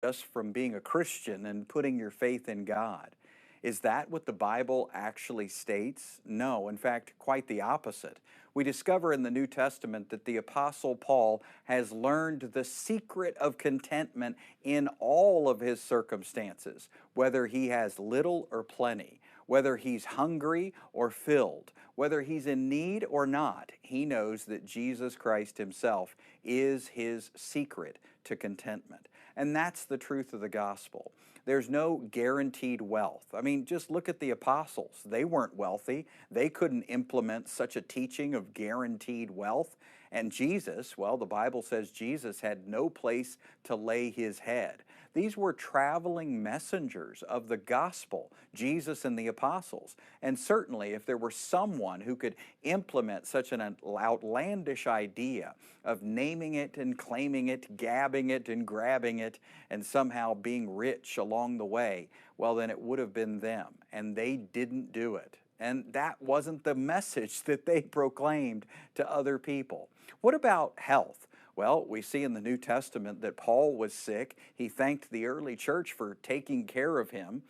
just from being a Christian and putting your faith in God. Is that what the Bible actually states? No, in fact, quite the opposite. We discover in the New Testament that the Apostle Paul has learned the secret of contentment in all of his circumstances, whether he has little or plenty, whether he's hungry or filled, whether he's in need or not. He knows that Jesus Christ himself is his secret to contentment. And that's the truth of the gospel. There's no guaranteed wealth. I mean, just look at the apostles. They weren't wealthy. They couldn't implement such a teaching of guaranteed wealth. And Jesus, well, the Bible says Jesus had no place to lay his head. These were traveling messengers of the gospel, Jesus and the apostles. And certainly, if there were someone who could implement such an outlandish idea of naming it and claiming it, gabbing it and grabbing it, and somehow being rich along the way, well, then it would have been them. And they didn't do it. And that wasn't the message that they proclaimed to other people. What about health? Well, we see in the New Testament that Paul was sick. He thanked the early church for taking care of him.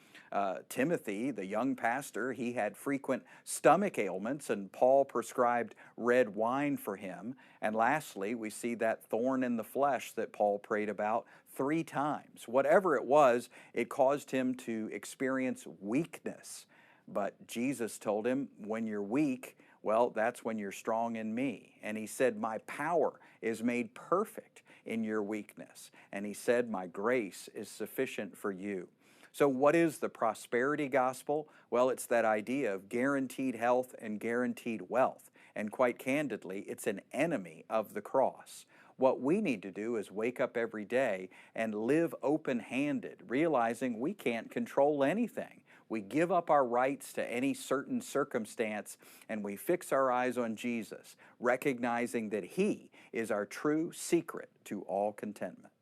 Timothy, the young pastor, he had frequent stomach ailments, and Paul prescribed red wine for him. And lastly, we see that thorn in the flesh that Paul prayed about 3 times. Whatever it was, it caused him to experience weakness. But Jesus told him, when you're weak, well, that's when you're strong in me. And he said, my power is made perfect in your weakness. And he said, my grace is sufficient for you. So what is the prosperity gospel? Well, it's that idea of guaranteed health and guaranteed wealth. And quite candidly, it's an enemy of the cross. What we need to do is wake up every day and live open-handed, realizing we can't control anything. We give up our rights to any certain circumstance and we fix our eyes on Jesus, recognizing that He is our true secret to all contentment.